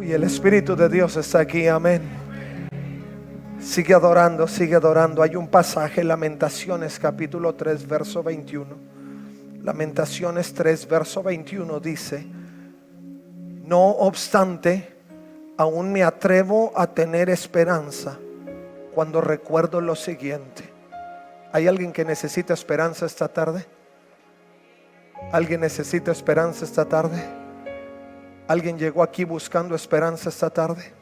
Y el Espíritu de Dios está aquí, amén. Sigue adorando, sigue adorando. Hay un pasaje, Lamentaciones capítulo 3 verso 21. Lamentaciones 3 verso 21 dice: no obstante, aún me atrevo a tener esperanza cuando recuerdo lo siguiente. ¿Hay alguien que necesita esperanza esta tarde? ¿Alguien necesita esperanza esta tarde? ¿Alguien llegó aquí buscando esperanza esta tarde?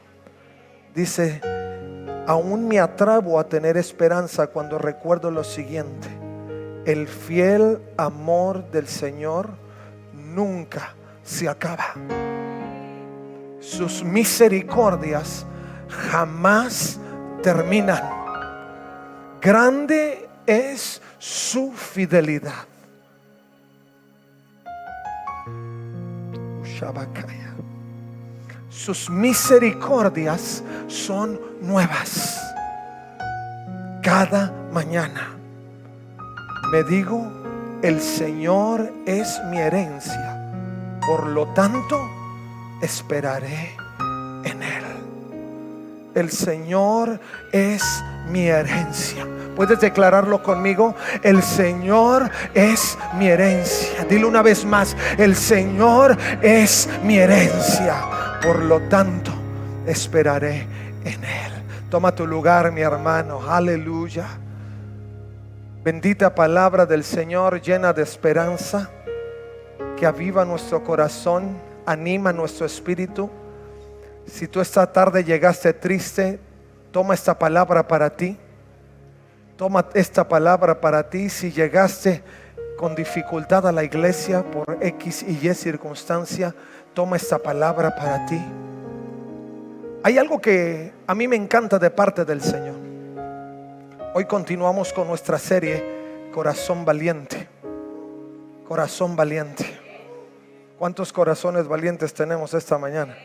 Dice: aún me atrevo a tener esperanza cuando recuerdo lo siguiente: el fiel amor del Señor nunca se acaba. Sus misericordias jamás terminan. Grande es su fidelidad. Sus misericordias son nuevas cada mañana. Me digo: el Señor es mi herencia, por lo tanto esperaré en Él. El Señor es mi herencia. ¿Puedes declararlo conmigo? El Señor es mi herencia. Dilo una vez más: el Señor es mi herencia, por lo tanto esperaré en Él. Toma tu lugar, mi hermano. Aleluya. Bendita palabra del Señor, llena de esperanza, que aviva nuestro corazón, anima nuestro espíritu. Si tú esta tarde llegaste triste, toma esta palabra para ti. Toma esta palabra para ti. Si llegaste con dificultad a la iglesia por X y Y circunstancia, toma esta palabra para ti. Hay algo que a mí me encanta de parte del Señor. Hoy continuamos con nuestra serie Corazón Valiente. Corazón Valiente. ¿Cuántos corazones valientes tenemos esta mañana?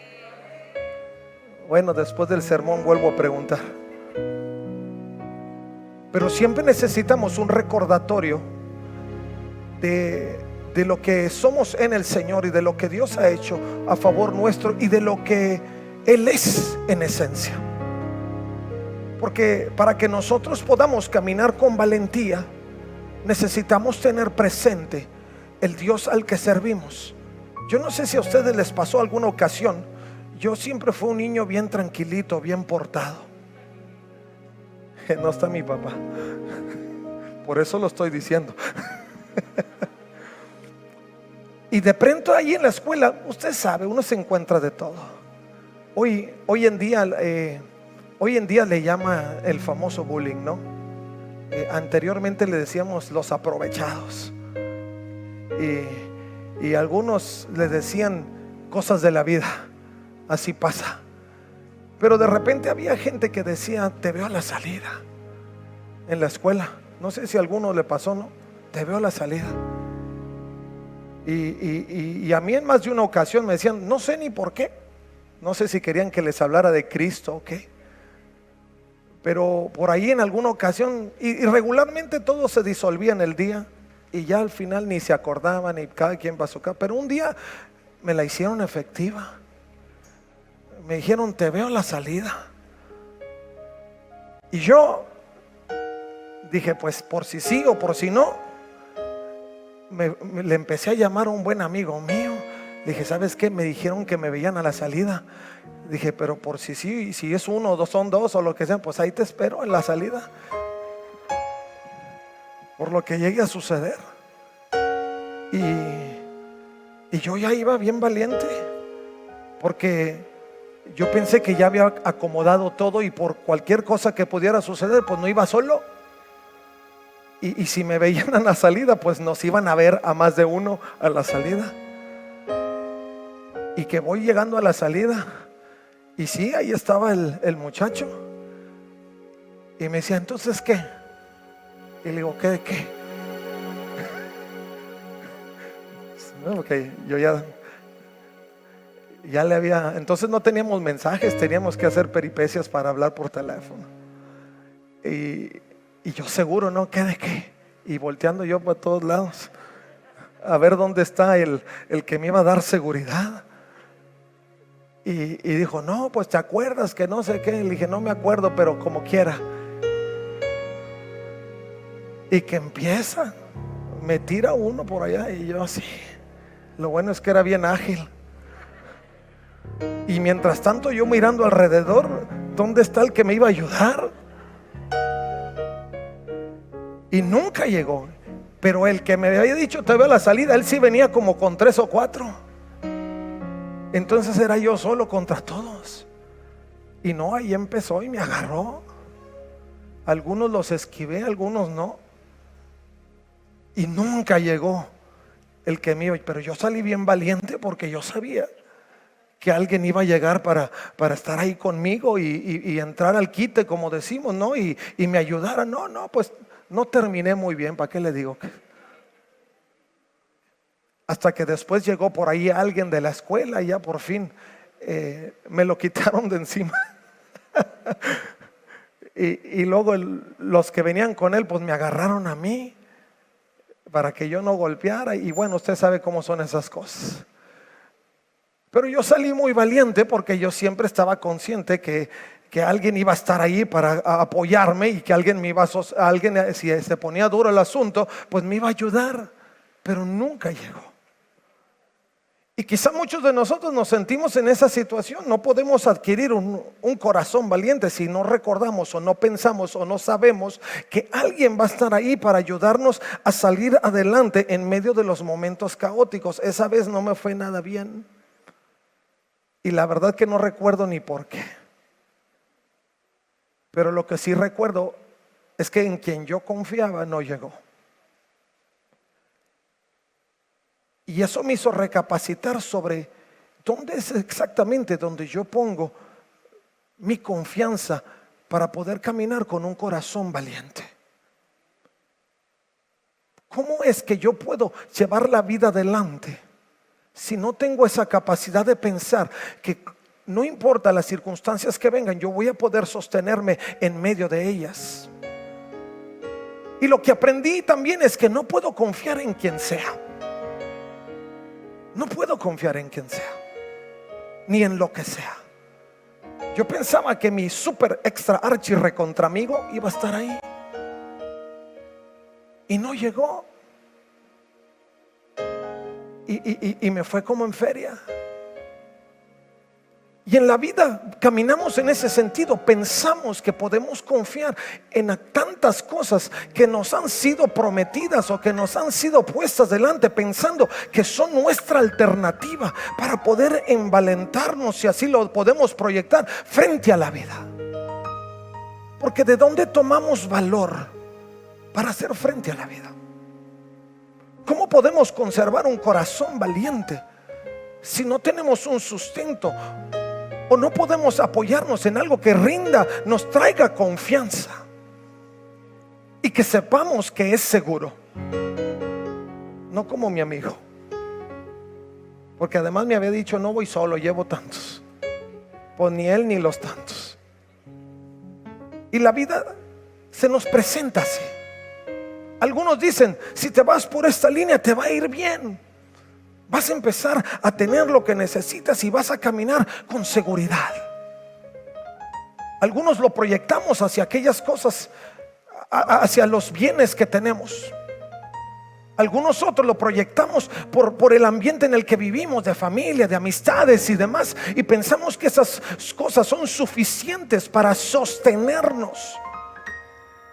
Bueno, después del sermón vuelvo a preguntar. Pero siempre necesitamos un recordatorio de lo que somos en el Señor y de lo que Dios ha hecho a favor nuestro y de lo que Él es en esencia. Porque para que nosotros podamos caminar con valentía, necesitamos tener presente el Dios al que servimos. Yo no sé si a ustedes les pasó alguna ocasión. Yo siempre fui un niño bien tranquilito, bien portado. No está mi papá, por eso lo estoy diciendo. Y de pronto ahí en la escuela, usted sabe, uno se encuentra de todo. Hoy en día le llama el famoso bullying, ¿no? Anteriormente le decíamos los aprovechados. Y algunos le decían cosas de la vida. Así pasa. Pero de repente había gente que decía: te veo a la salida. En la escuela, no sé si a alguno le pasó, ¿no? Te veo a la salida. Y a mí en más de una ocasión me decían, no sé ni por qué. No sé si querían que les hablara de Cristo o qué. Pero por ahí en alguna ocasión, y regularmente todo se disolvía en el día, y ya al final ni se acordaban, y cada quien pasó acá. Pero un día me la hicieron efectiva. Me dijeron: te veo a la salida. Y yo dije: pues por si sí o por si no. Le empecé a llamar a un buen amigo mío. Dije: ¿sabes qué? Me dijeron que me veían a la salida. Dije: pero por si sí, si es uno o dos, son dos o lo que sea, pues ahí te espero en la salida, por lo que llegue a suceder. Y yo ya iba bien valiente, porque yo pensé que ya había acomodado todo, y por cualquier cosa que pudiera suceder, pues no iba solo. Y si me veían a la salida, pues nos iban a ver a más de uno a la salida. Y que voy llegando a la salida, y sí, ahí estaba el muchacho. Y me decía: ¿entonces qué? Y le digo: ¿qué de qué? No, porque yo ya le había. Entonces no teníamos mensajes, teníamos que hacer peripecias para hablar por teléfono. Y yo seguro, ¿no? ¿Qué de qué? Y volteando yo para todos lados a ver dónde está el que me iba a dar seguridad. Y dijo, no, pues te acuerdas que no sé qué. Le dije, no me acuerdo, pero como quiera. Y que empieza, me tira uno por allá y yo así. Lo bueno es que era bien ágil. Y mientras tanto yo mirando alrededor, ¿dónde está el que me iba a ayudar? Y nunca llegó. Pero el que me había dicho te veo a la salida, él sí venía como con 3 o 4. Entonces era yo solo contra todos. Y no, ahí empezó y me agarró. Algunos los esquivé, algunos no. Y nunca llegó el que me iba. Pero yo salí bien valiente porque yo sabía que alguien iba a llegar para estar ahí conmigo y entrar al quite, como decimos, ¿no? Y me ayudara. No, pues no terminé muy bien, ¿para qué le digo? Hasta que después llegó por ahí alguien de la escuela y ya por fin me lo quitaron de encima. y luego los que venían con él pues me agarraron a mí para que yo no golpeara. Y bueno, usted sabe cómo son esas cosas. Pero yo salí muy valiente porque yo siempre estaba consciente que alguien iba a estar ahí para apoyarme y que alguien me iba alguien, si se ponía duro el asunto, pues me iba a ayudar. Pero nunca llegó. Y quizá muchos de nosotros nos sentimos en esa situación. No podemos adquirir un corazón valiente si no recordamos o no pensamos o no sabemos que alguien va a estar ahí para ayudarnos a salir adelante en medio de los momentos caóticos. Esa vez no me fue nada bien. Y la verdad que no recuerdo ni por qué. Pero lo que sí recuerdo es que en quien yo confiaba no llegó. Y eso me hizo recapacitar sobre dónde es exactamente donde yo pongo mi confianza para poder caminar con un corazón valiente. ¿Cómo es que yo puedo llevar la vida adelante si no tengo esa capacidad de pensar que no importa las circunstancias que vengan, yo voy a poder sostenerme en medio de ellas? Y lo que aprendí también es que no puedo confiar en quien sea. No puedo confiar en quien sea, ni en lo que sea. Yo pensaba que mi super extra archi recontra amigo iba a estar ahí. Y no llegó. Y me fue como en feria. Y en la vida caminamos en ese sentido. Pensamos que podemos confiar en tantas cosas que nos han sido prometidas o que nos han sido puestas delante, pensando que son nuestra alternativa para poder envalentarnos, si así lo podemos proyectar, frente a la vida. Porque ¿de dónde tomamos valor para hacer frente a la vida? ¿Cómo podemos conservar un corazón valiente si no tenemos un sustento? O no podemos apoyarnos en algo que rinda, nos traiga confianza y que sepamos que es seguro. No como mi amigo, porque además me había dicho, no voy solo, llevo tantos. Pues ni él ni los tantos. Y la vida se nos presenta así. Algunos dicen, si te vas por esta línea te va a ir bien. Vas a empezar a tener lo que necesitas y vas a caminar con seguridad. Algunos lo proyectamos hacia aquellas cosas, hacia los bienes que tenemos. Algunos otros lo proyectamos por el ambiente en el que vivimos, de familia, de amistades y demás. Y pensamos que esas cosas son suficientes para sostenernos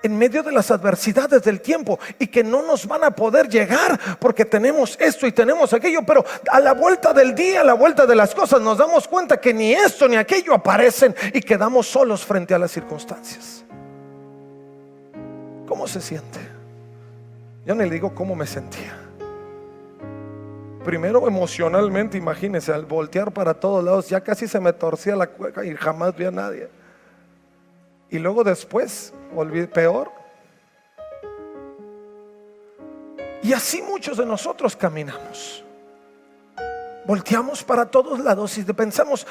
en medio de las adversidades del tiempo, y que no nos van a poder llegar porque tenemos esto y tenemos aquello. Pero a la vuelta del día, a la vuelta de las cosas, nos damos cuenta que ni esto ni aquello aparecen y quedamos solos frente a las circunstancias. ¿Cómo se siente? Yo no le digo cómo me sentía. Primero emocionalmente, imagínense, al voltear para todos lados ya casi se me torcía la cueca y jamás vi a nadie. Y luego después, peor. Y así muchos de nosotros caminamos. Volteamos para todos lados y pensamos,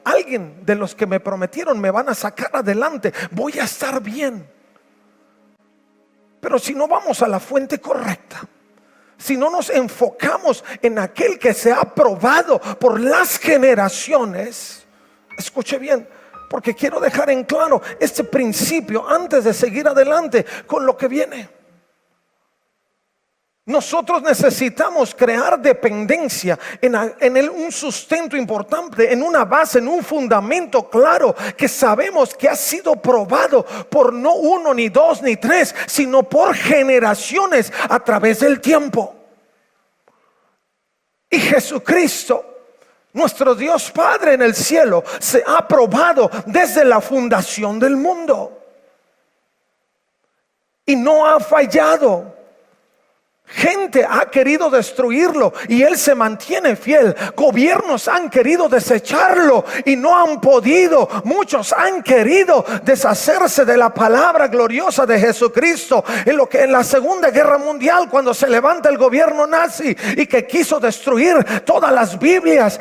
alguien de los que me prometieron me van a sacar adelante, voy a estar bien. Pero si no vamos a la fuente correcta, si no nos enfocamos en aquel que se ha probado por las generaciones, escuche bien, porque quiero dejar en claro este principio antes de seguir adelante con lo que viene. Nosotros necesitamos crear dependencia en un sustento importante, en una base, en un fundamento claro, que sabemos que ha sido probado por no uno, ni dos, ni tres, sino por generaciones a través del tiempo. Y Jesucristo, nuestro Dios Padre en el cielo, se ha probado desde la fundación del mundo y no ha fallado. Gente ha querido destruirlo y Él se mantiene fiel. Gobiernos han querido desecharlo y no han podido. Muchos han querido deshacerse de la palabra gloriosa de Jesucristo. En la Segunda Guerra Mundial, cuando se levanta el gobierno nazi y que quiso destruir todas las Biblias,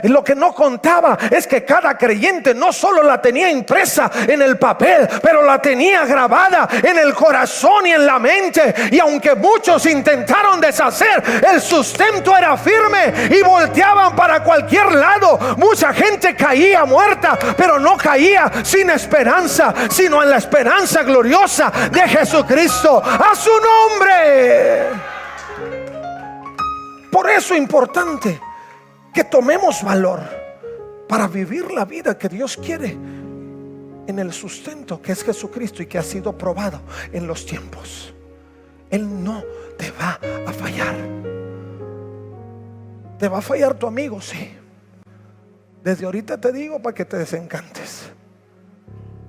lo que no contaba es que cada creyente no solo la tenía impresa en el papel, pero la tenía grabada en el corazón y en la mente. Y aunque muchos intentaron deshacer, el sustento era firme y volteaban para cualquier lado. Mucha gente caía muerta, pero no caía sin esperanza, sino en la esperanza gloriosa de Jesucristo. ¡A su nombre! Por eso es importante que tomemos valor para vivir la vida que Dios quiere en el sustento que es Jesucristo y que ha sido probado en los tiempos. Él no te va a fallar. Te va a fallar tu amigo, sí. Desde ahorita te digo para que te desencantes.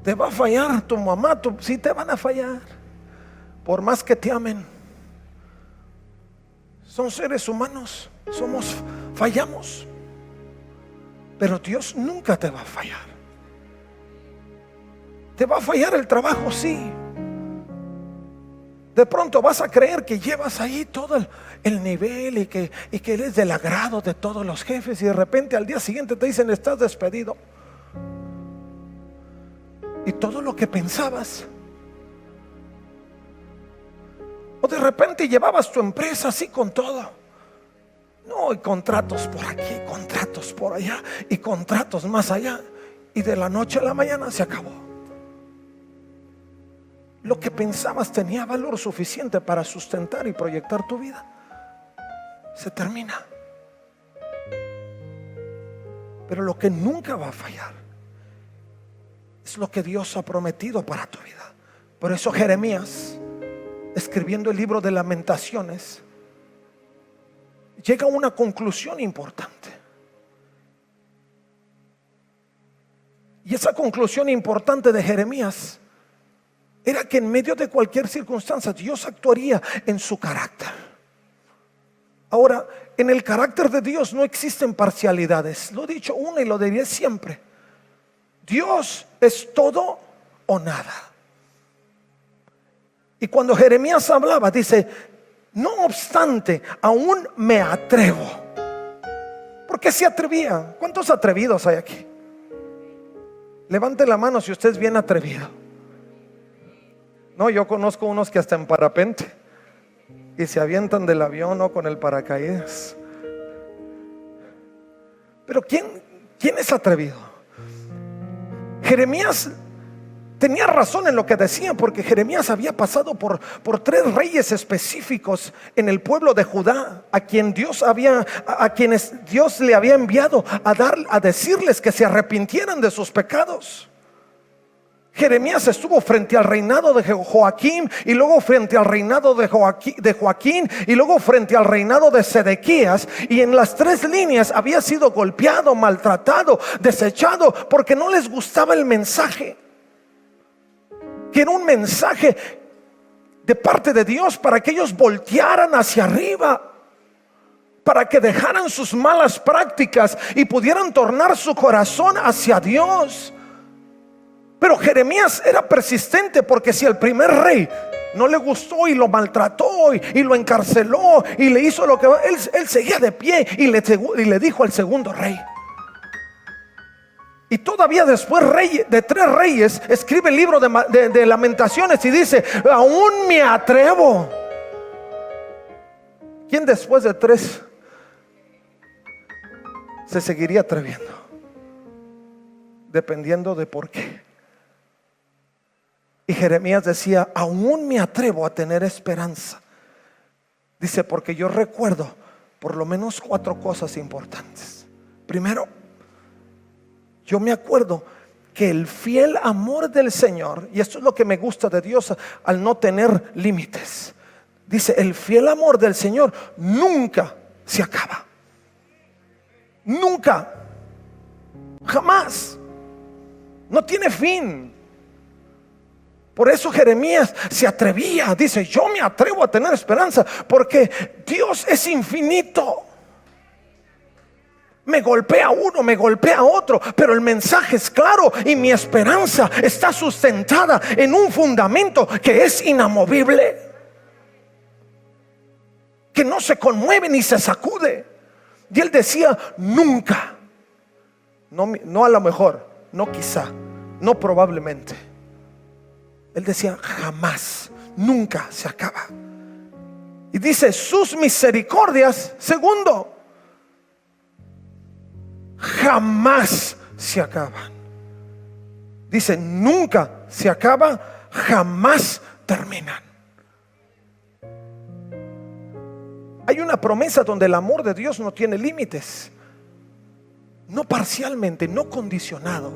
Te va a fallar tu mamá, sí te van a fallar. Por más que te amen. Son seres humanos, fallamos. Pero Dios nunca te va a fallar. Te va a fallar el trabajo, sí. De pronto vas a creer que llevas ahí todo el nivel y que eres del agrado de todos los jefes, y de repente al día siguiente te dicen: estás despedido. Y todo lo que pensabas, o de repente llevabas tu empresa así con todo, no, y contratos por aquí, contratos por allá y contratos más allá, y de la noche a la mañana se acabó. Lo que pensabas tenía valor suficiente para sustentar y proyectar tu vida, se termina. Pero lo que nunca va a fallar es lo que Dios ha prometido para tu vida. Por eso Jeremías, escribiendo el libro de Lamentaciones, llega a una conclusión importante. Y esa conclusión importante de Jeremías era que en medio de cualquier circunstancia Dios actuaría en su carácter. Ahora, en el carácter de Dios no existen parcialidades. Lo he dicho una y lo diré siempre. Dios es todo o nada. Y cuando Jeremías hablaba, dice: no obstante, aún me atrevo. ¿Por qué se atrevía? ¿Cuántos atrevidos hay aquí? Levante la mano si usted es bien atrevido. No, yo conozco unos que hasta en parapente y se avientan del avión o con el paracaídas. Pero ¿quién es atrevido? Jeremías tenía razón en lo que decía, porque Jeremías había pasado por 3 reyes específicos en el pueblo de Judá, a quienes Dios le había enviado a decirles que se arrepintieran de sus pecados. Jeremías estuvo frente al reinado de Joaquín, y luego frente al reinado de Joaquín, y luego frente al reinado de Sedequías, y en las 3 líneas había sido golpeado, maltratado, desechado, porque no les gustaba el mensaje, que era un mensaje de parte de Dios para que ellos voltearan hacia arriba, para que dejaran sus malas prácticas y pudieran tornar su corazón hacia Dios. Pero Jeremías era persistente, porque si el primer rey no le gustó y lo maltrató y lo encarceló y le hizo lo que él seguía de pie y le dijo al segundo rey. Y todavía después de 3 reyes escribe el libro de Lamentaciones y dice: aún me atrevo. ¿Quién después de 3 se seguiría atreviendo? Dependiendo de por qué. Y Jeremías decía, aún me atrevo a tener esperanza. Dice, porque yo recuerdo por lo menos 4 cosas importantes. Primero, yo me acuerdo que el fiel amor del Señor, y esto es lo que me gusta de Dios al no tener límites, dice, el fiel amor del Señor nunca se acaba. Nunca, jamás, no tiene fin. Por eso Jeremías se atrevía, dice, yo me atrevo a tener esperanza, porque Dios es infinito. Me golpea uno, me golpea otro, pero el mensaje es claro y mi esperanza está sustentada en un fundamento que es inamovible, que no se conmueve ni se sacude. Y él decía, nunca, no a lo mejor, no quizá, no probablemente. Él decía, jamás, nunca se acaba. Y dice, sus misericordias, segundo, jamás se acaban. Dice, nunca se acaba, jamás terminan. Hay una promesa donde el amor de Dios no tiene límites, no parcialmente, no condicionado.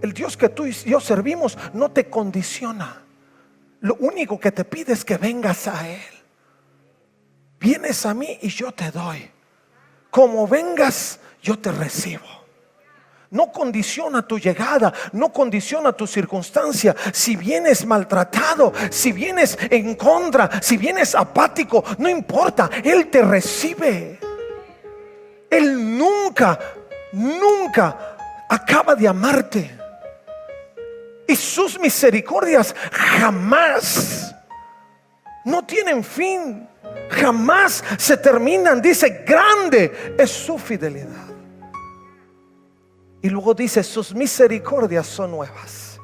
El Dios que tú y yo servimos no te condiciona. Lo único que te pide es que vengas a Él. Vienes a mí y yo te doy. Como vengas, yo te recibo. No condiciona tu llegada, no condiciona tu circunstancia. Si vienes maltratado, si vienes en contra, si vienes apático, no importa, Él te recibe. Él nunca acaba de amarte. Y sus misericordias jamás no tienen fin, jamás se terminan. Dice, grande es su fidelidad. Y luego dice, sus misericordias son nuevas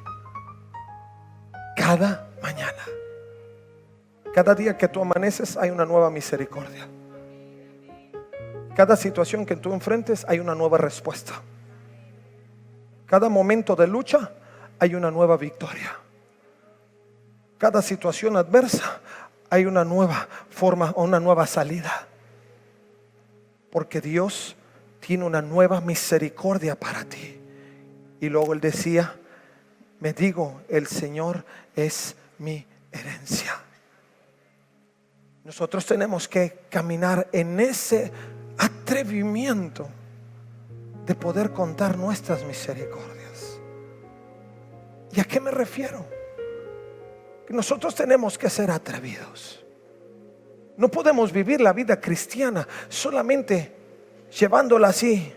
cada mañana. Cada día que tú amaneces hay una nueva misericordia. Cada situación que tú enfrentes hay una nueva respuesta. Cada momento de lucha hay una nueva victoria. Cada situación adversa hay una nueva forma o una nueva salida. Porque Dios tiene una nueva misericordia para ti. Y luego él decía, me digo, el Señor es mi herencia. Nosotros tenemos que caminar en ese atrevimiento de poder contar nuestras misericordias. ¿Y a qué me refiero? Que nosotros tenemos que ser atrevidos. No podemos vivir la vida cristiana solamente llevándola así,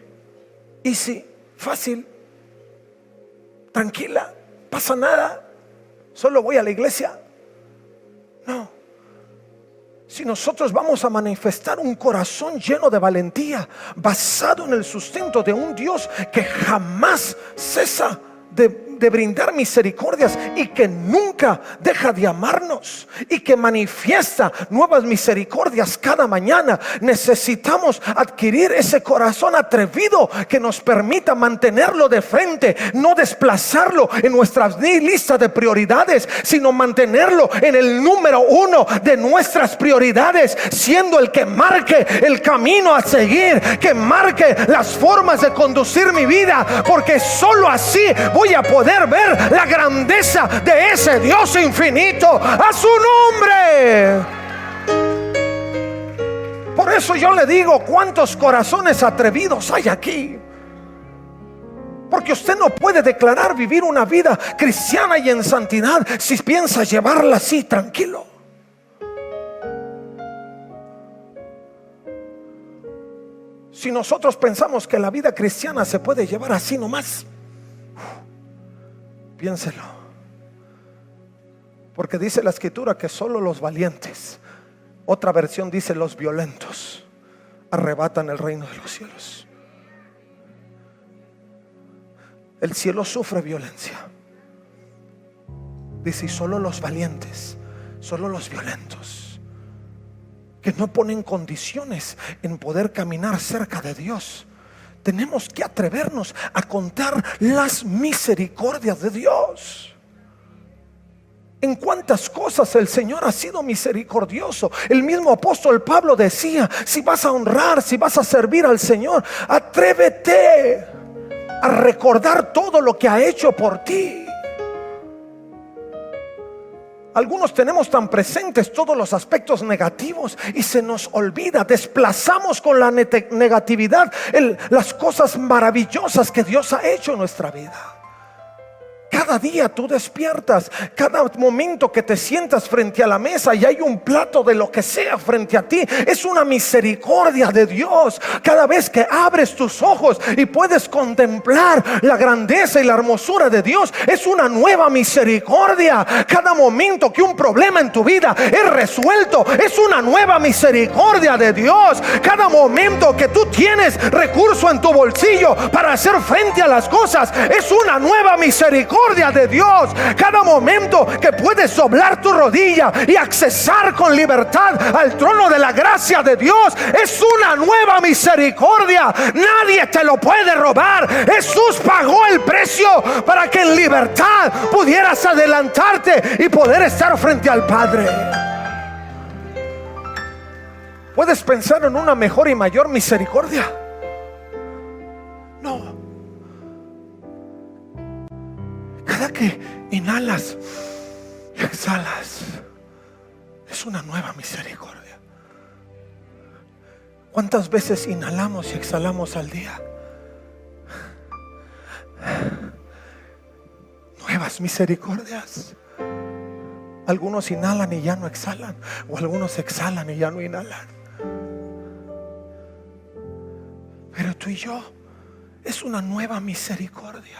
easy, fácil, tranquila, pasa nada, solo voy a la iglesia. No. Si nosotros vamos a manifestar un corazón lleno de valentía, basado en el sustento de un Dios que jamás cesa de brindar misericordias y que nunca deja de amarnos y que manifiesta nuevas misericordias cada mañana, necesitamos adquirir ese corazón atrevido que nos permita mantenerlo de frente, no desplazarlo en nuestras lista de prioridades, sino mantenerlo en el número 1 de nuestras prioridades, siendo el que marque el camino a seguir, que marque las formas de conducir mi vida, porque solo así voy a poder ver la grandeza de ese Dios infinito. A su nombre. Por eso yo le digo, cuántos corazones atrevidos hay aquí. Porque usted no puede declarar vivir una vida cristiana y en santidad si piensa llevarla así tranquilo. Si nosotros pensamos que la vida cristiana se puede llevar así nomás, piénselo. Porque dice la escritura que solo los valientes, otra versión dice los violentos, arrebatan el reino de los cielos. El cielo sufre violencia. Dice, y solo los valientes, solo los violentos que no ponen condiciones en poder caminar cerca de Dios. Tenemos que atrevernos a contar las misericordias de Dios. En cuántas cosas el Señor ha sido misericordioso. El mismo apóstol Pablo decía: si vas a honrar, si vas a servir al Señor, atrévete a recordar todo lo que ha hecho por ti. Algunos tenemos tan presentes todos los aspectos negativos y se nos olvida, desplazamos con la negatividad las cosas maravillosas que Dios ha hecho en nuestra vida. Cada día tú despiertas, cada momento que te sientas frente a la mesa y hay un plato de lo que sea frente a ti, es una misericordia de Dios. Cada vez que abres tus ojos y puedes contemplar la grandeza y la hermosura de Dios, es una nueva misericordia. Cada momento que un problema en tu vida es resuelto, es una nueva misericordia de Dios. Cada momento que tú tienes recurso en tu bolsillo para hacer frente a las cosas, es una nueva misericordia de Dios. Cada momento que puedes doblar tu rodilla y accesar con libertad al trono de la gracia de Dios, es una nueva misericordia. Nadie te lo puede robar. Jesús pagó el precio para que en libertad pudieras adelantarte y poder estar frente al Padre. ¿Puedes pensar en una mejor y mayor misericordia? No. Cada que inhalas y exhalas, es una nueva misericordia. ¿Cuántas veces inhalamos y exhalamos al día? Nuevas misericordias. Algunos inhalan y ya no exhalan, o algunos exhalan y ya no inhalan. Pero tú y yo, es una nueva misericordia.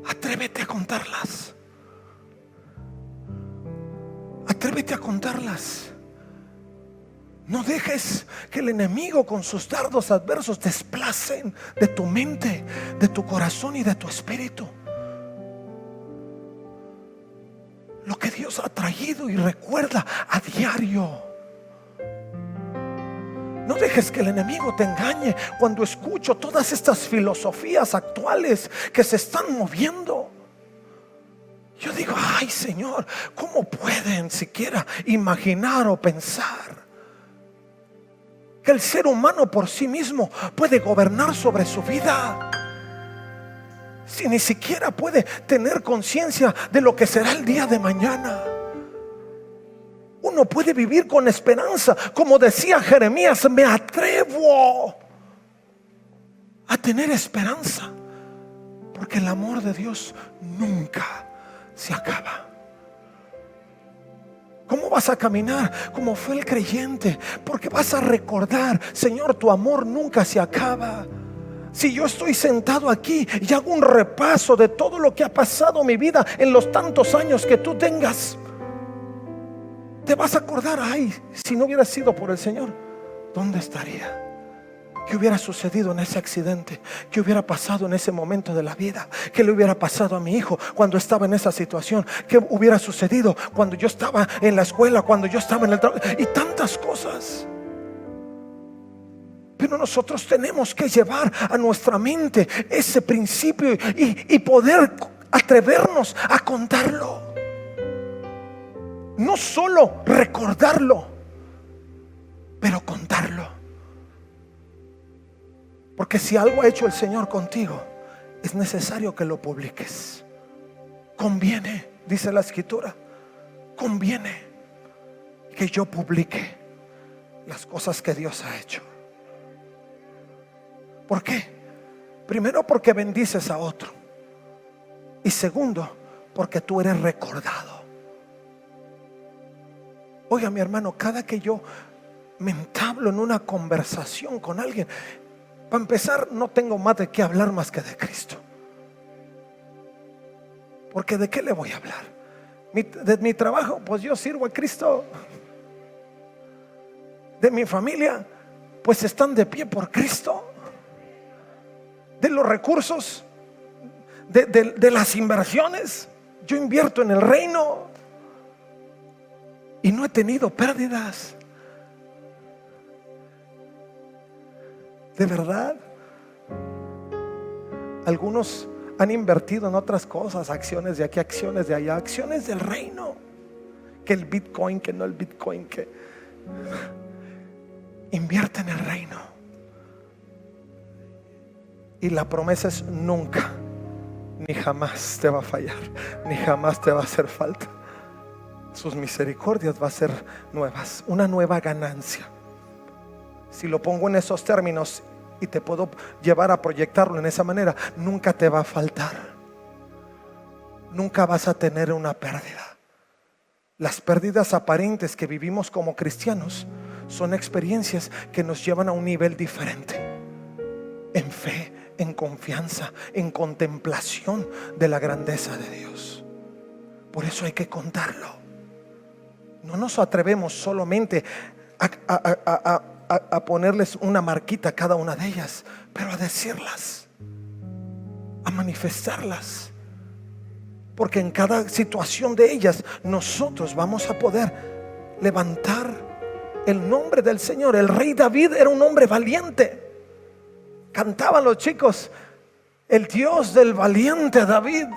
Atrévete a contarlas. Atrévete a contarlas. No dejes que el enemigo con sus dardos adversos desplacen de tu mente, de tu corazón y de tu espíritu lo que Dios ha traído, y recuerda a diario. No dejes que el enemigo te engañe. Cuando escucho todas estas filosofías actuales que se están moviendo, yo digo: ay, Señor, ¿cómo pueden siquiera imaginar o pensar que el ser humano por sí mismo puede gobernar sobre su vida, si ni siquiera puede tener conciencia de lo que será el día de mañana? Uno puede vivir con esperanza. Como decía Jeremías: me atrevo a tener esperanza, porque el amor de Dios nunca se acaba. ¿Cómo vas a caminar como fue el creyente? Porque vas a recordar: Señor, tu amor nunca se acaba. Si yo estoy sentado aquí y hago un repaso de todo lo que ha pasado en mi vida en los tantos años que tú tengas, te vas a acordar: ay, si no hubiera sido por el Señor, ¿dónde estaría? ¿Qué hubiera sucedido en ese accidente? ¿Qué hubiera pasado en ese momento de la vida? ¿Qué le hubiera pasado a mi hijo cuando estaba en esa situación? ¿Qué hubiera sucedido cuando yo estaba en la escuela, cuando yo estaba en el trabajo? Y tantas cosas. Pero nosotros tenemos que llevar a nuestra mente ese principio y poder atrevernos a contarlo. No solo recordarlo, pero contarlo. Porque si algo ha hecho el Señor contigo, es necesario que lo publiques. Conviene, dice la Escritura, conviene que yo publique las cosas que Dios ha hecho. ¿Por qué? Primero, porque bendices a otro. Y segundo, porque tú eres recordado. Oiga, mi hermano, cada que yo me entablo en una conversación con alguien, para empezar, no tengo más de qué hablar más que de Cristo. Porque ¿de qué le voy a hablar? De mi trabajo, pues yo sirvo a Cristo. De mi familia, pues están de pie por Cristo. De los recursos, de las inversiones, yo invierto en el reino. y no he tenido pérdidas. De verdad. Algunos han invertido en otras cosas, acciones de aquí, acciones de allá, acciones del reino, que el Bitcoin, que no el Bitcoin, que invierte en el reino. Y la promesa es nunca, ni jamás te va a fallar, ni jamás te va a hacer falta. Sus misericordias va a ser nuevas, una nueva ganancia. Si lo pongo en esos términos y te puedo llevar a proyectarlo en esa manera, nunca te va a faltar, nunca vas a tener una pérdida. Las pérdidas aparentes que vivimos como cristianos son experiencias que nos llevan a un nivel diferente, en fe, en confianza, en contemplación de la grandeza de Dios. Por eso hay que contarlo. No nos atrevemos solamente a ponerles una marquita a cada una de ellas, pero a decirlas, a manifestarlas, porque en cada situación de ellas nosotros vamos a poder levantar el nombre del Señor. El rey David era un hombre valiente. Cantaban los chicos, el Dios del valiente David.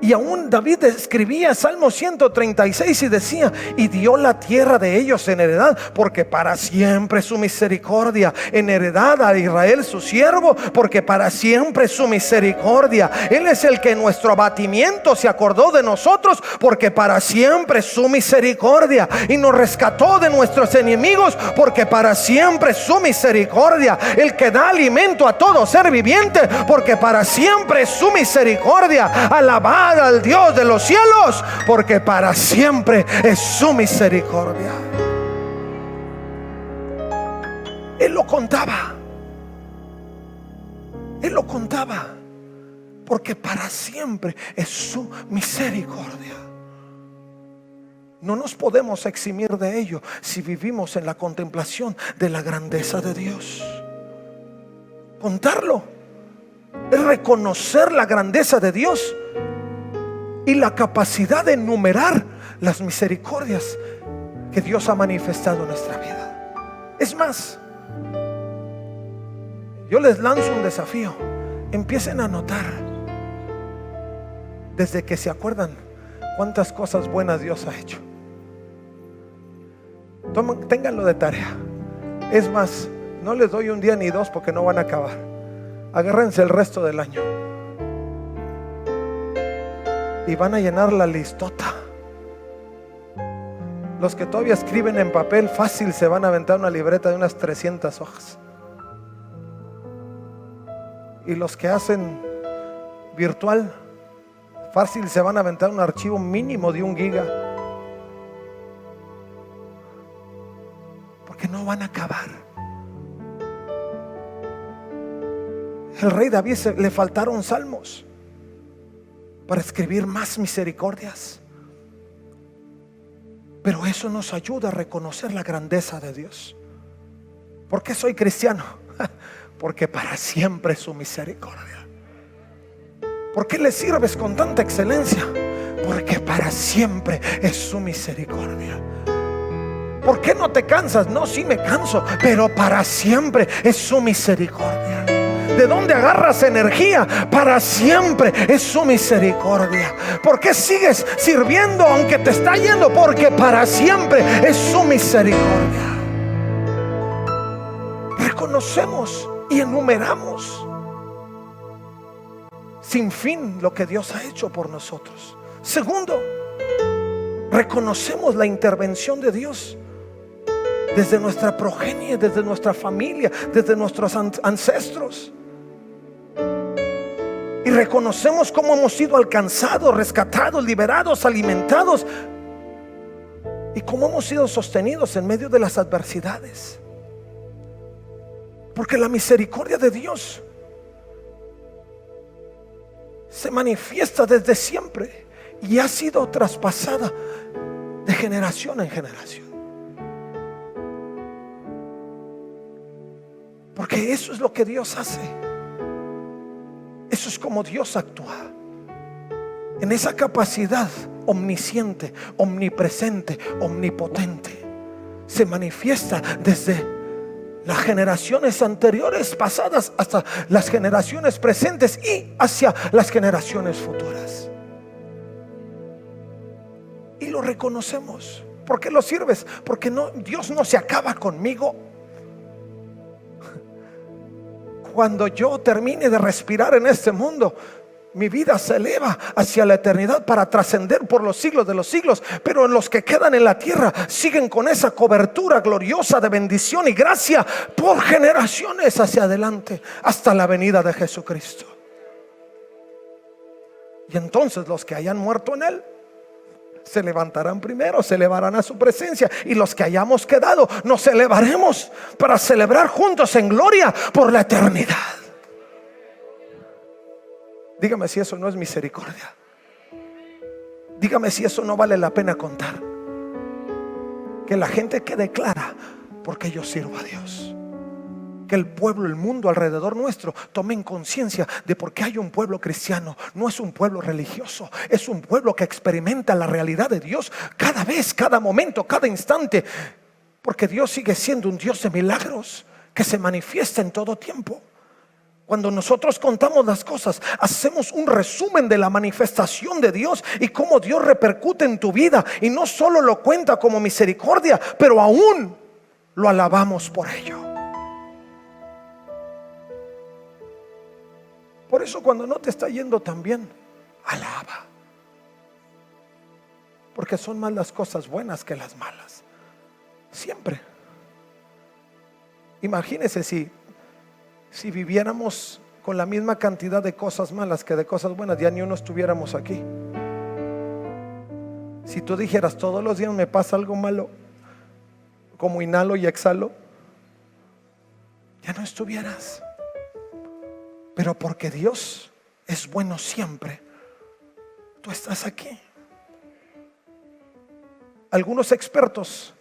Y aún David escribía Salmo 136 y decía: y dio la tierra de ellos en heredad, porque para siempre su misericordia. En heredad a Israel su siervo, porque para siempre su misericordia. Él es el que en nuestro abatimiento se acordó de nosotros, porque para siempre su misericordia. Y nos rescató de nuestros enemigos, porque para siempre su misericordia. El que da alimento a todo ser viviente, porque para siempre su misericordia. Alabad al Dios de los cielos, porque para siempre es su misericordia. Él lo contaba. Él lo contaba, porque para siempre es su misericordia. No nos podemos eximir de ello si vivimos en la contemplación de la grandeza de Dios. Contarlo es reconocer la grandeza de Dios y la capacidad de enumerar las misericordias que Dios ha manifestado en nuestra vida. Es más, yo les lanzo un desafío. Empiecen a anotar, desde que se acuerdan, cuántas cosas buenas Dios ha hecho. Ténganlo de tarea. Es más, no les doy un día ni dos, porque no van a acabar. Agárrense el resto del año y van a llenar la listota. Los que todavía escriben en papel, fácil se van a aventar una libreta de unas 300 hojas. Y los que hacen virtual, fácil se van a aventar un archivo mínimo de 1 giga, porque no van a acabar. El rey David le faltaron salmos para escribir más misericordias, pero eso nos ayuda a reconocer la grandeza de Dios. ¿Por qué soy cristiano? Porque para siempre es su misericordia. ¿Por qué le sirves con tanta excelencia? Porque para siempre es su misericordia. ¿Por qué no te cansas? No, sí me canso, pero para siempre es su misericordia. ¿De dónde agarras energía? Para siempre es su misericordia. ¿Por qué sigues sirviendo aunque te está yendo? Porque para siempre es su misericordia. Reconocemos y enumeramos sin fin lo que Dios ha hecho por nosotros. Segundo, reconocemos la intervención de Dios desde nuestra progenie, desde nuestra familia, desde nuestros ancestros. Y reconocemos cómo hemos sido alcanzados, rescatados, liberados, alimentados, y cómo hemos sido sostenidos en medio de las adversidades. Porque la misericordia de Dios se manifiesta desde siempre y ha sido traspasada de generación en generación. Porque eso es lo que Dios hace. Eso es como Dios actúa, en esa capacidad omnisciente, omnipresente, omnipotente. Se manifiesta desde las generaciones anteriores, pasadas, hasta las generaciones presentes y hacia las generaciones futuras. Y lo reconocemos. ¿Por qué lo sirves? Porque Dios no se acaba conmigo. Cuando yo termine de respirar en este mundo, mi vida se eleva hacia la eternidad para trascender por los siglos de los siglos. Pero los que quedan en la tierra siguen con esa cobertura gloriosa de bendición y gracia por generaciones hacia adelante, hasta la venida de Jesucristo. Y entonces los que hayan muerto en Él se levantarán primero, se elevarán a su presencia, y los que hayamos quedado nos elevaremos para celebrar juntos en gloria por la eternidad. Dígame si eso no es misericordia. Dígame si eso no vale la pena contar. Que la gente quede clara porque yo sirvo a Dios. Que el pueblo, el mundo alrededor nuestro tomen conciencia de por qué hay un pueblo cristiano. No es un pueblo religioso, es un pueblo que experimenta la realidad de Dios cada vez, cada momento, cada instante. Porque Dios sigue siendo un Dios de milagros que se manifiesta en todo tiempo. Cuando nosotros contamos las cosas, hacemos un resumen de la manifestación de Dios y cómo Dios repercute en tu vida. Y no solo lo cuenta como misericordia, pero aún lo alabamos por ello. Por eso cuando no te está yendo tan bien, alaba. Porque son más las cosas buenas que las malas. Siempre. Imagínese si viviéramos con la misma cantidad de cosas malas que de cosas buenas, ya ni uno estuviéramos aquí. Si tú dijeras todos los días me pasa algo malo, como inhalo y exhalo, ya no estuvieras. Pero porque Dios es bueno siempre, tú estás aquí. Algunos expertos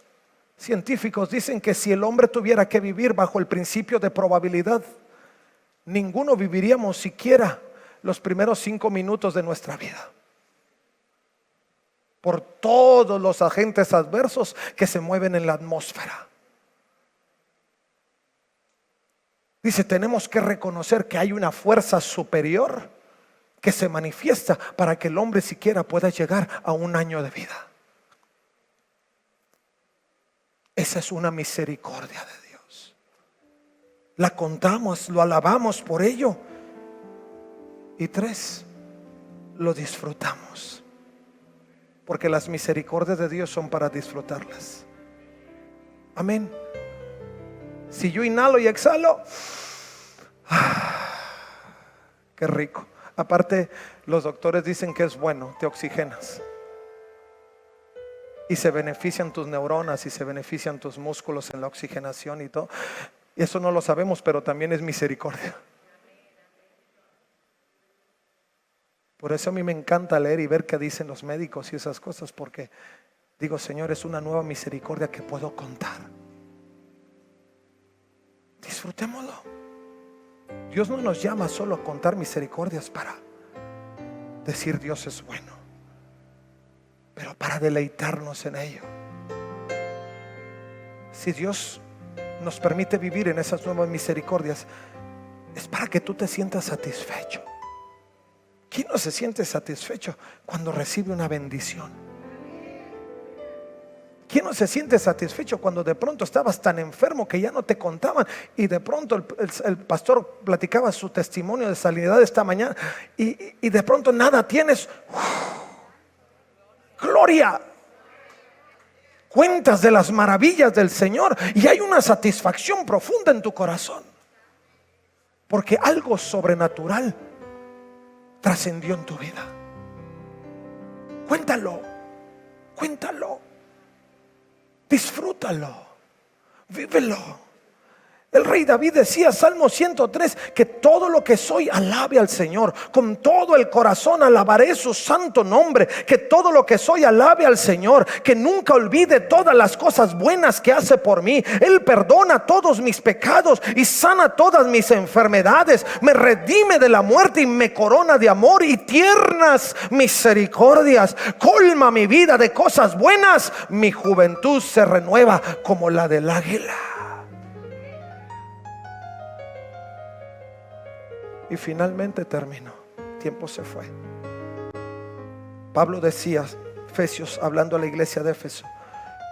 científicos dicen que si el hombre tuviera que vivir bajo el principio de probabilidad, ninguno viviríamos siquiera los primeros 5 minutos de nuestra vida, por todos los agentes adversos que se mueven en la atmósfera. Dice, tenemos que reconocer que hay una fuerza superior que se manifiesta para que el hombre siquiera pueda llegar a 1 año de vida. Esa es una misericordia de Dios. La contamos, lo alabamos por ello. Y 3, lo disfrutamos. Porque las misericordias de Dios son para disfrutarlas. Amén. Si yo inhalo y exhalo, qué rico. Aparte, los doctores dicen que es bueno, te oxigenas. Y se benefician tus neuronas y se benefician tus músculos en la oxigenación y todo. Y eso no lo sabemos, pero también es misericordia. Por eso a mí me encanta leer y ver qué dicen los médicos y esas cosas, porque digo, Señor, es una nueva misericordia que puedo contar. Disfrutémoslo. Dios no nos llama solo a contar misericordias para decir Dios es bueno, pero para deleitarnos en ello. Si Dios nos permite vivir en esas nuevas misericordias, es para que tú te sientas satisfecho. ¿Quién no se siente satisfecho cuando recibe una bendición? ¿Quién no se siente satisfecho cuando de pronto estabas tan enfermo que ya no te contaban y de pronto el pastor platicaba su testimonio de sanidad esta mañana y de pronto nada tienes? ¡Gloria! Cuentas de las maravillas del Señor y hay una satisfacción profunda en tu corazón, porque algo sobrenatural trascendió en tu vida. Cuéntalo, disfrútalo, vívelo. El rey David decía, Salmo 103, que todo lo que soy alabe al Señor. Con todo el corazón alabaré su santo nombre. Que todo lo que soy alabe al Señor. Que nunca olvide todas las cosas buenas que hace por mí. Él perdona todos mis pecados y sana todas mis enfermedades. Me redime de la muerte y me corona de amor y tiernas misericordias. Colma mi vida de cosas buenas. Mi juventud se renueva como la del águila. Y finalmente terminó. Tiempo se fue. Pablo decía, Efesios, hablando a la iglesia de Éfeso,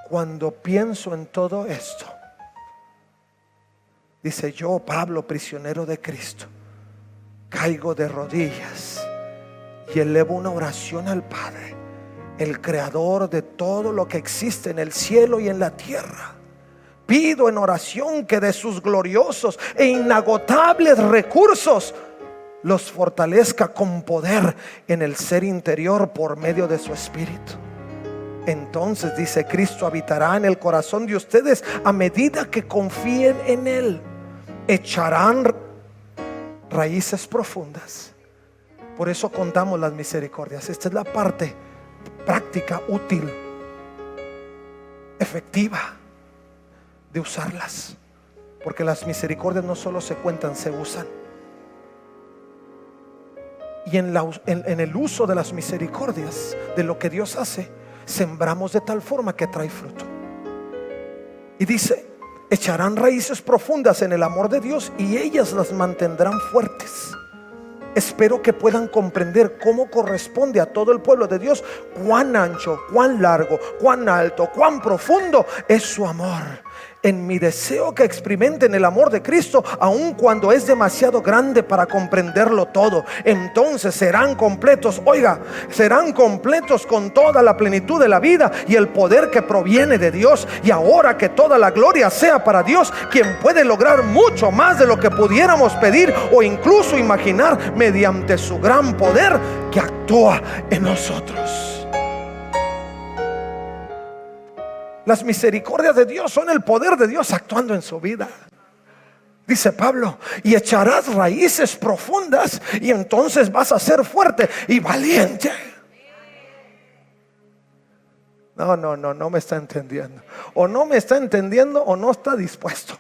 cuando pienso en todo esto, dice, yo, Pablo, prisionero de Cristo, caigo de rodillas y elevo una oración al Padre, el creador de todo lo que existe en el cielo y en la tierra. Pido en oración que de sus gloriosos e inagotables recursos los fortalezca con poder en el ser interior por medio de su Espíritu. Entonces, dice, Cristo habitará en el corazón de ustedes a medida que confíen en Él. Echarán raíces profundas. Por eso contamos las misericordias. Esta es la parte práctica, útil, efectiva de usarlas, porque las misericordias no solo se cuentan, se usan. Y en el uso de las misericordias, de lo que Dios hace, sembramos de tal forma que trae fruto. Y dice, echarán raíces profundas en el amor de Dios y ellas las mantendrán fuertes. Espero que puedan comprender cómo corresponde a todo el pueblo de Dios cuán ancho, cuán largo, cuán alto, cuán profundo es su amor. En mi deseo que experimenten el amor de Cristo, aun cuando es demasiado grande para comprenderlo todo. Entonces serán completos, oiga, serán completos con toda la plenitud de la vida y el poder que proviene de Dios. Y ahora que toda la gloria sea para Dios, quien puede lograr mucho más de lo que pudiéramos pedir o incluso imaginar, mediante su gran poder que actúa en nosotros. Las misericordias de Dios son el poder de Dios actuando en su vida. Dice Pablo, y echarás raíces profundas y entonces vas a ser fuerte y valiente. No me está entendiendo. O no me está entendiendo o no está dispuesto.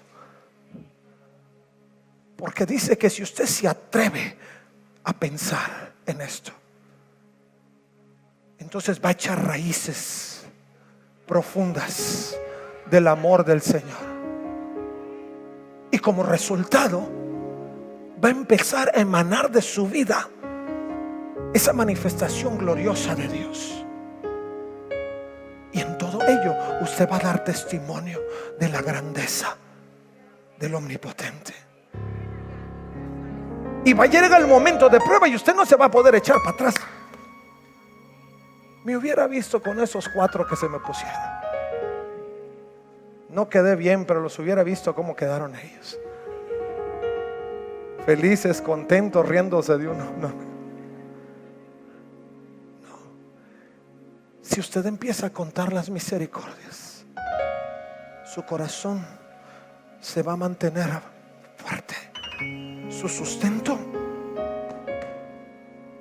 Porque dice que si usted se atreve a pensar en esto, entonces va a echar raíces profundas del amor del Señor. Y como resultado va a empezar a emanar de su vida esa manifestación gloriosa de Dios. Y en todo ello usted va a dar testimonio de la grandeza del Omnipotente. Y va a llegar el momento de prueba y usted no se va a poder echar para atrás. Me hubiera visto con esos 4 que se me pusieron. No quedé bien, pero los hubiera visto cómo quedaron ellos. Felices, contentos, riéndose de uno. No. Si usted empieza a contar las misericordias, su corazón se va a mantener fuerte. Su sustento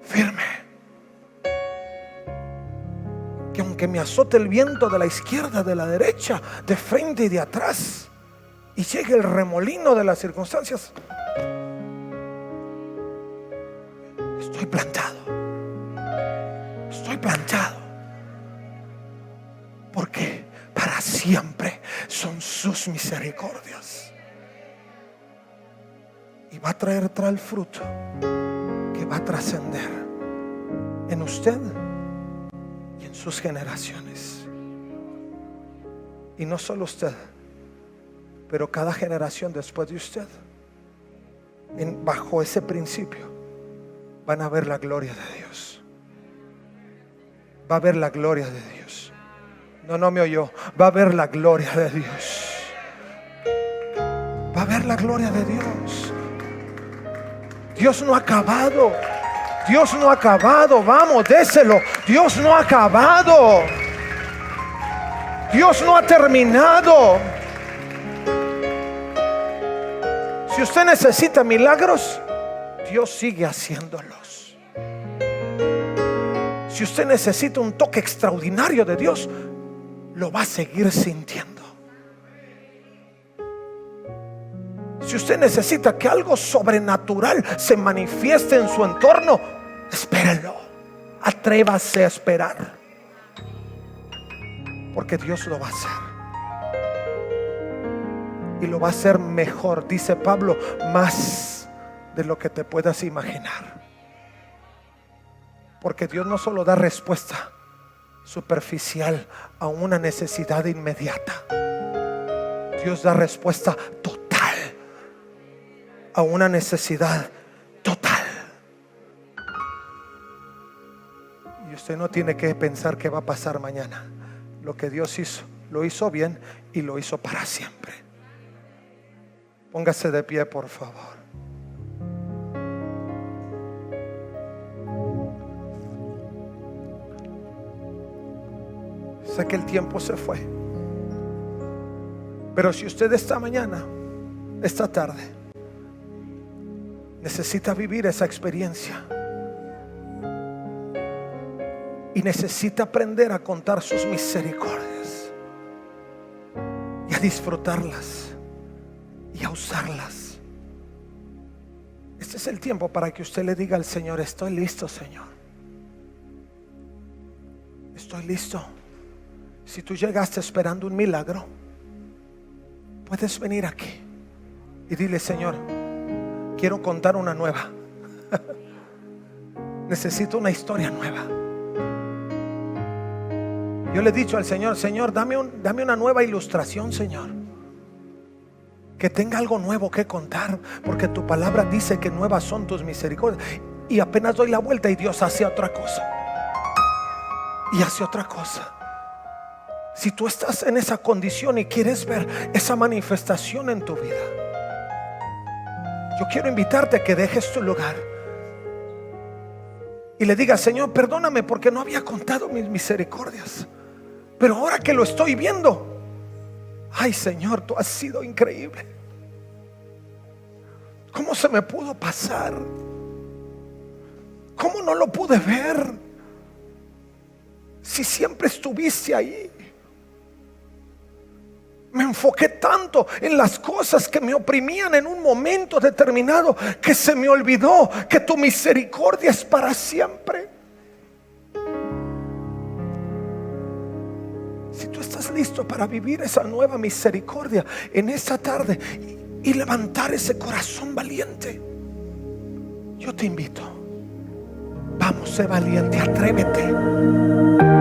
firme. Que aunque me azote el viento de la izquierda, de la derecha, de frente y de atrás, y llegue el remolino de las circunstancias, estoy plantado. Estoy plantado. Porque para siempre son sus misericordias. Y va a traer tal fruto que va a trascender en usted y en sus generaciones. Y no solo usted, pero cada generación después de usted, bajo ese principio, van a ver la gloria de Dios. Va a ver la gloria de Dios. No me oyó. Va a ver la gloria de Dios. Va a ver la gloria de Dios. Dios no ha acabado. Dios no ha acabado. Vamos, déselo. Dios no ha acabado. Dios no ha terminado. Si usted necesita milagros, Dios sigue haciéndolos. Si usted necesita un toque extraordinario de Dios, lo va a seguir sintiendo. Si usted necesita que algo sobrenatural se manifieste en su entorno, espérelo. Atrévase a esperar, porque Dios lo va a hacer. Y lo va a hacer mejor, dice Pablo, más de lo que te puedas imaginar. Porque Dios no solo da respuesta superficial a una necesidad inmediata. Dios da respuesta total a una necesidad total. Y usted no tiene que pensar qué va a pasar mañana. Lo que Dios hizo, lo hizo bien y lo hizo para siempre. Póngase de pie, por favor. Sé que el tiempo se fue, pero si usted esta mañana, esta tarde, necesita vivir esa experiencia y necesita aprender a contar sus misericordias y a disfrutarlas y a usarlas, este es el tiempo para que usted le diga al Señor: estoy listo, Señor, estoy listo. Si tú llegaste esperando un milagro, puedes venir aquí y dile: Señor, quiero contar una nueva. Necesito una historia nueva. Yo le he dicho al Señor: Señor, dame una nueva ilustración, Señor, que tenga algo nuevo que contar, porque tu palabra dice que nuevas son tus misericordias. Y apenas doy la vuelta y Dios hace otra cosa y hace otra cosa. Si tú estás en esa condición y quieres ver esa manifestación en tu vida, yo quiero invitarte a que dejes tu lugar y le digas: Señor, perdóname porque no había contado mis misericordias, pero ahora que lo estoy viendo, ay, Señor, tú has sido increíble. ¿Cómo se me pudo pasar? ¿Cómo no lo pude ver? Si siempre estuviste ahí. Me enfoqué tanto en las cosas que me oprimían en un momento determinado que se me olvidó que tu misericordia es para siempre. Si tú estás listo para vivir esa nueva misericordia en esta tarde y levantar ese corazón valiente, yo te invito: vamos, sé valiente, atrévete.